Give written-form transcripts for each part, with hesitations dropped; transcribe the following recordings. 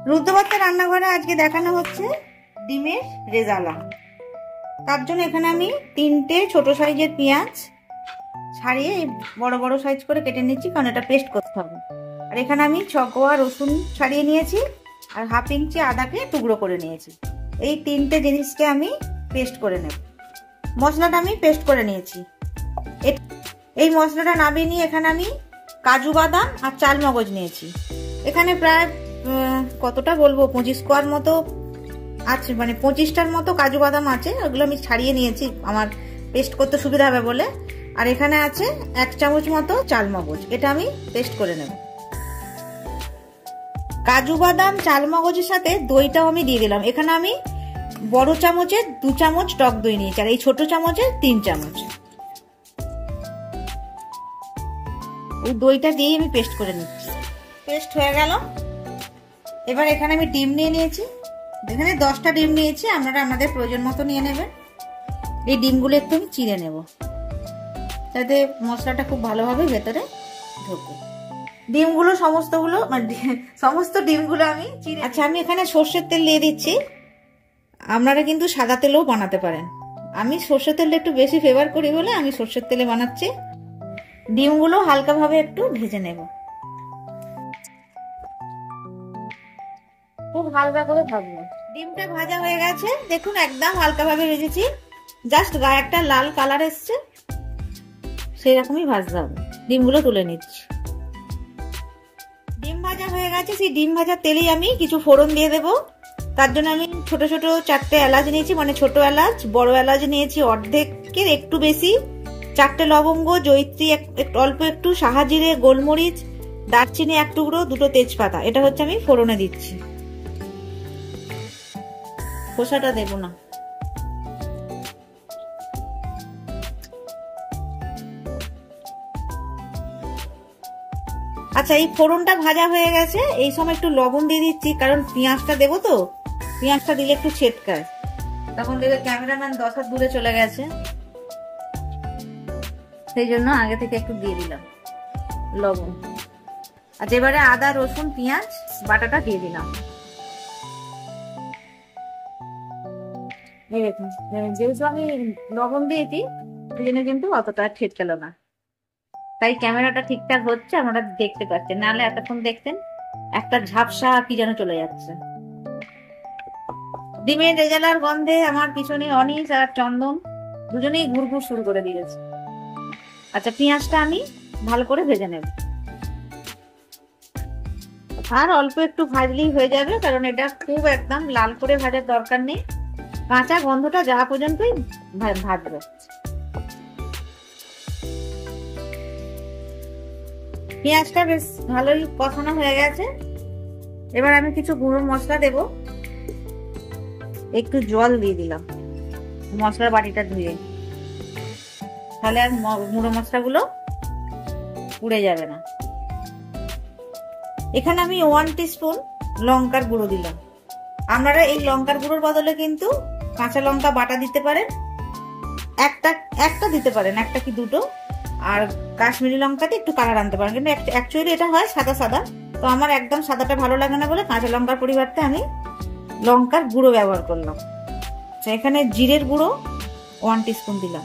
রুদ্রবার্তা রান্নাঘরে আজকে দেখানো হচ্ছে ডিমের রেজালা। তার জন্য এখানে আমি 3টে ছোট সাইজের পেঁয়াজ ছাড়িয়ে বড় বড় সাইজ করে কেটে নিচ্ছি, কারণ এটা পেস্ট করতে হবে। আর এখানে আমি 6 কোয়া রসুন ছাড়িয়ে নিয়েছি আর হাফ ইঞ্চি আদাকে টুকরো করে নিয়েছি। এই 3টে জিনিসকে আমি পেস্ট করে নেব। মশলাটা আমি পেস্ট করে নিয়েছি। এই মশলাটা নামিয়ে নিয়ে এখানে আমি কাজু বাদাম আর চাল মগজ নিয়েছি। এখানে প্রায় কতটা বলবো 25 কোয়ার মতো আছে, মানে 25টার মতো কাজু বাদাম আছে। ওগুলো আমি ছাড়িয়ে নিয়েছি আমার পেস্ট করতে সুবিধা হবে বলে। আর এখানে আছে 1 চামচ মতো চাল মগজ, এটা আমি পেস্ট করে নেব। কাজু বাদাম চাল মগজের সাথে দইটাও আমি দিয়ে দিলাম। এখানে আমি বড় চামচের 2 চামচ টক দই নিয়েছি আর এই ছোট চামচের 3 চামচ। এই দইটা দিয়ে আমি পেস্ট করে নিচ্ছি। পেস্ট হয়ে গেল। এবার এখানে আমি ডিম নিয়ে নিয়েছি। এখানে 10টা ডিম নিয়েছি, আপনারা আপনাদের প্রয়োজন মতো নিয়ে নেবেন। এই ডিমগুলো একটু আমি চিড়ে নেব যাতে মশলাটা খুব ভালোভাবে ভেতরে ঢোকে। ডিমগুলো সমস্ত ডিমগুলো আমি চিড়ে। আচ্ছা, আমি এখানে সর্ষের তেল দিয়ে দিচ্ছি। আপনারা কিন্তু সাদা তেলেও বানাতে পারেন। আমি সর্ষের তেলটা একটু বেশি ফেভার করি বলে আমি সর্ষের তেলে বানাচ্ছি। ডিমগুলো হালকাভাবে একটু ভেজে নেব, খুব হালকা করে ভাজবো। ডিমটা ভাজা হয়ে গেছে, দেখুন একদম হালকা ভাবে ভেজেছি। জাস্ট গায়ে একটা লাল কালার এসছে, সেই রকমই ভাজতে হবে। ডিমগুলো তুলে নিচ্ছি। ডিম ভাজা হয়ে গেছে, সেই ডিম ভাজার তেলেই আমি কিছু ফোড়ন দিয়ে দেবো। তার জন্য আমি ছোট ছোট 4টে এলাচ নিয়েছি, মানে ছোট এলাচ। বড় এলাচ নিয়েছি অর্ধেকের একটু বেশি, 4টে লবঙ্গ, জয়িত্রী অল্প একটু, সাহাজিরে, গোলমরিচ, দারচিনি 1 টুকরো, 2টো তেজপাতা। এটা হচ্ছে আমি ফোড়নে দিচ্ছি, খোসাটা দেব না। আচ্ছা, এই ফোড়নটা ভাজা হয়ে গেছে। এই সময় একটু লবণ দিয়ে দিচ্ছি, কারণ পেঁয়াজটা দেবো তো, পেঁয়াজটা দিলে একটু ছেটকায়। তখন দেখে ক্যামেরাম্যান 10 হাত দূরে চলে গেছে, সেই জন্য আগে থেকে একটু দিয়ে দিলাম লবণ। আর এবারে আদা রসুন পেঁয়াজ বাটাটা দিয়ে দিলাম। এই দেখুন, যেহেতু আমি লবণ দিয়েছি সেই জন্য কিন্তু অতটা ছেটকাল না, তাই ক্যামেরাটা ঠিকঠাক হচ্ছে, আপনারা দেখতে পাচ্ছেন। নাহলে এতক্ষণ দেখতেন একটা ঝাপসা কি যেন চলে যাচ্ছে। ডিমের রেজালার গন্ধে আমার পিছনে অনিস আর চন্দন দুজনেই ঘুরঘুর শুরু করে দিয়েছে। আচ্ছা, পেঁয়াজটা আমি ভালো করে ভেজে নেব। আর অল্প একটু ভাজলেই হয়ে যাবে, কারণ এটা খুব একদম লাল করে ভাজার দরকার নেই। কাঁচা গন্ধটা যাওয়া পর্যন্তই ভাজবে। পেঁয়াজটা বেশ ভালোই কষানো হয়ে গেছে। এবার আমি কিছু গুঁড়ো মশলা দেব। একটু জল দিয়ে দিলাম মশলার বাটিটা ধুয়ে, তাহলে আর গুঁড়ো মশলাগুলো পুড়ে যাবে না। এখানে আমি 1 টিস্পুন লঙ্কার গুঁড়ো দিলাম। আপনারা এই লঙ্কার গুঁড়োর বদলে কিন্তু কাঁচা লঙ্কা বাটা দিতে পারেন, একটা দিতে পারেন, 1টা কি 2টো। আর কাশ্মীরি লঙ্কাতে একটু কালার আনতে পারেন, কিন্তু অ্যাকচুয়ালি এটা হয় সাদা সাদা। তো আমার একদম সাদাটা ভালো লাগে না বলে কাঁচা লঙ্কার পরিবর্তে আমি লঙ্কার গুঁড়ো ব্যবহার করলাম। এখানে জিরের গুঁড়ো 1 টিস্পুন দিলাম।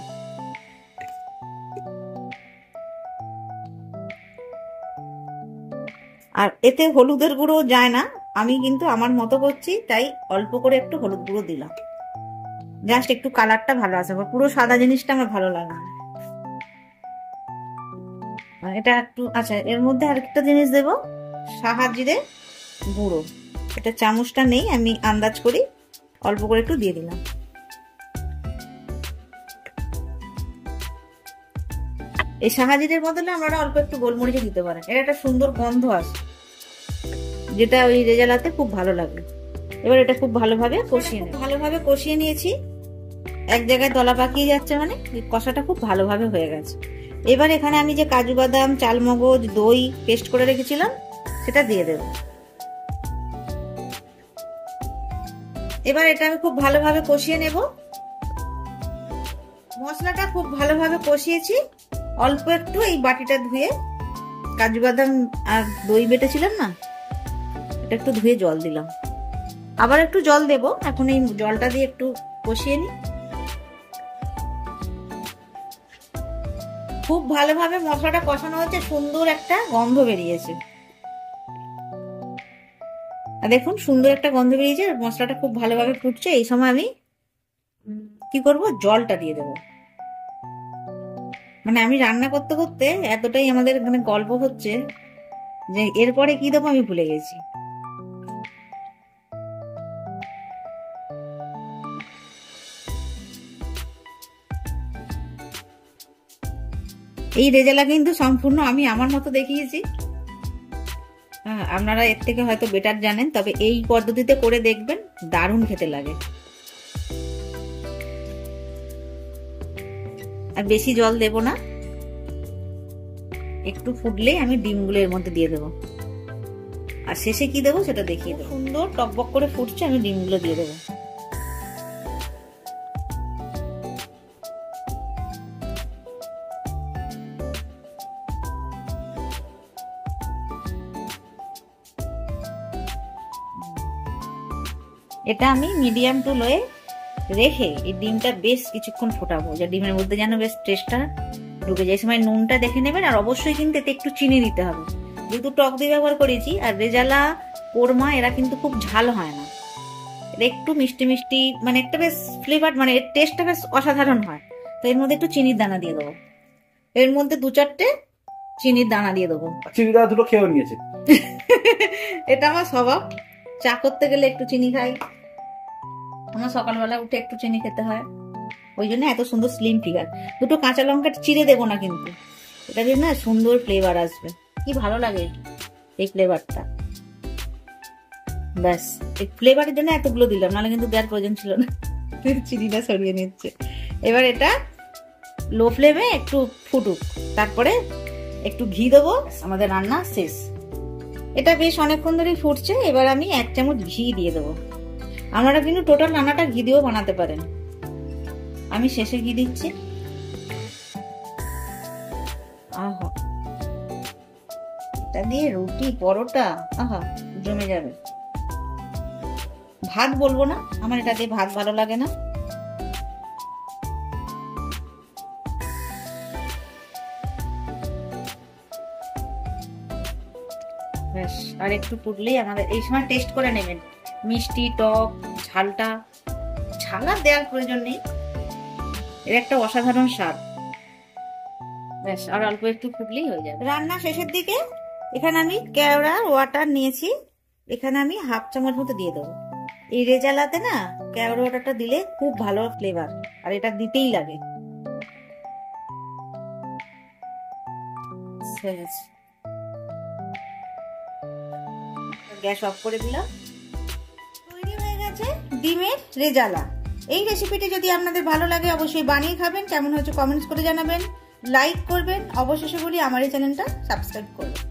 আর এতে হলুদের গুঁড়ো যায় না, আমি কিন্তু আমার মতো করছি তাই অল্প করে একটু হলুদ গুঁড়ো দিলাম, জাস্ট একটু কালারটা ভালো আসে। পুরো সাদা জিনিসটা আমার ভালো লাগে না। এটা একটু, আচ্ছা এর মধ্যে আরেকটা জিনিস দেব, সাহাজিরে গুঁড়ো। এটা চামচটা নেই, আমি আন্দাজ করি অল্প করে একটু দিয়ে দিলাম। এই সাহাজিরের বদলে আপনারা অল্প একটু গোলমরিচ দিতে পারেন, এর একটা সুন্দর গন্ধ আসে যেটা ওই রেজালাতে খুব ভালো লাগে। এবার এটা খুব ভালোভাবে কষিয়ে নিয়েছি। এক জায়গায় দলা পাকিয়ে যাচ্ছে, মানে কষাটা খুব ভালোভাবে হয়ে গেছে। এবার এখানে আমি যে কাজু বাদাম চাল মগজ দই পেস্ট করে রেখেছিলাম সেটা দিয়ে দেব। এবার এটা আমি খুব ভালোভাবে কষিয়ে নেব। মশলাটা খুব ভালোভাবে কষিয়েছি। অল্প একটু এই বাটিটা ধুয়ে কাজু বাদাম আর দই বেটেছিলাম না, এটা একটু ধুয়ে জল দিলাম, আবার একটু জল দেব। এখন এই জলটা দিয়ে একটু কষিয়ে নিই। খুব ভালোভাবে মশলাটা কষানো হচ্ছে, সুন্দর একটা গন্ধ বেরিয়েছে। দেখুন সুন্দর একটা গন্ধ বেরিয়েছে, মশলাটা খুব ভালোভাবে ফুটছে। এই সময় আমি কি করব, জলটা দিয়ে দেবো। মানে আমি রান্না করতে করতে এতটাই আমাদের এখানে গল্প হচ্ছে যে এরপরে কি দেবো আমি ভুলে গেছি। এই রেজালা কিন্তু সম্পূর্ণ আমি আমার মতো দেখিয়েছি, আপনারা এর থেকে হয়তো বেটার জানেন, তবে এই পদ্ধতিতে করে দেখবেন, দারুণ খেতে লাগে। আর বেশি জল দেব না, একটু ফুটলেই আমি ডিমগুলো এর মধ্যে দিয়ে দেবো। আর শেষে কি দেবো সেটা দেখিয়ে দেবো। সুন্দর টকবক করে ফুটছে, আমি ডিমগুলো দিয়ে দেবো। এটা আমি মিডিয়াম টু লোয়ে রেখে এই ডিমটা বেশ কিছুক্ষণ ফোটাবো, যে ডিমের মধ্যে যেন বেশ টেস্টটা ঢুকে যায়। সময় নুনটা দেখে নেবেন, আর অবশ্যই কিন্তু এতে একটু চিনি দিতে হবে, যেহেতু টক দিয়ে ব্যবহার করেছি। আর রেজালা, কোরমা এরা কিন্তু খুব ঝাল হয় না, এটা একটু মিষ্টি মিষ্টি, মানে একটা বেশ ফ্লেভার, মানে এর টেস্টটা বেশ অসাধারণ হয়। তো এর মধ্যে একটু চিনির দানা দিয়ে দেবো, এর মধ্যে 2-4টে চিনির দানা দিয়ে দেবো। চিনি দানা দুটো খেয়েও নিয়েছে। এটা আমার স্বভাব, চা করতে গেলে একটু চিনি খাই, আমার সকালবেলা উঠে একটু চিনি খেতে হয়, ওই জন্য এত সুন্দর স্লিম ফিগার। 2টো কাঁচা লঙ্কা চিড়ে দেবো না কিন্তু, এটা দিয়ে না সুন্দর ফ্লেভার আসবে, কি ভালো লাগে এই ফ্লেভারটা। ব্যাস এই ফ্লেভারের জন্য এতগুলো দিলাম, নাহলে কিন্তু দেওয়ার প্রয়োজন ছিল না। চিনিটা সরিয়ে নিচ্ছে। এবার এটা লো ফ্লেমে একটু ফুটুক, তারপরে একটু ঘি দেবো, আমাদের রান্না শেষ। এটা বেশ অনেকক্ষণ ধরেই ফুটছে, এবার আমি 1 চামচ ঘি দিয়ে দেবো। আপনারা কিন্তু টোটাল রান্নাটা ঘি দিয়েও বানাতে পারেন, আমি শেষে ঘি দিচ্ছি। আহা, এটা দিয়ে রুটি পরোটা আহা জমে যাবে। ভাত বলবো না, আমার এটা দিয়ে ভাত ভালো লাগে না। ব্যাস আর একটু ফুটলেই আমাদের, এই সময় টেস্ট করে নেবেন মিষ্টি, টক, ঝালটা। ঝাল আর দেওয়ার প্রয়োজন নেই, এর একটা অসাধারণ স্বাদ। ব্যাস আর অল্প একটু ফুটলেই হয়ে যাবে। রান্না শেষের দিকে এখানে আমি কেওড়ার ওয়াটার নিয়েছি, এখানে আমি 1/2 চামচ মতো দিয়ে দেবো। এই রেজালাতে না কেওড়া ওয়াটারটা দিলে খুব ভালো ফ্লেভার, আর এটা দিতেই লাগে। গ্যাস অফ করে দিলাম, তৈরি হয়ে গেছে ডিমের রেজালা। এই রেসিপিটি যদি আপনাদের ভালো লাগে অবশ্যই বানিয়ে খাবেন, কেমন হয়েছে কমেন্টস করে জানাবেন, লাইক করবেন, অবশেষে বলি আমার এই চ্যানেলটা সাবস্ক্রাইব করবেন।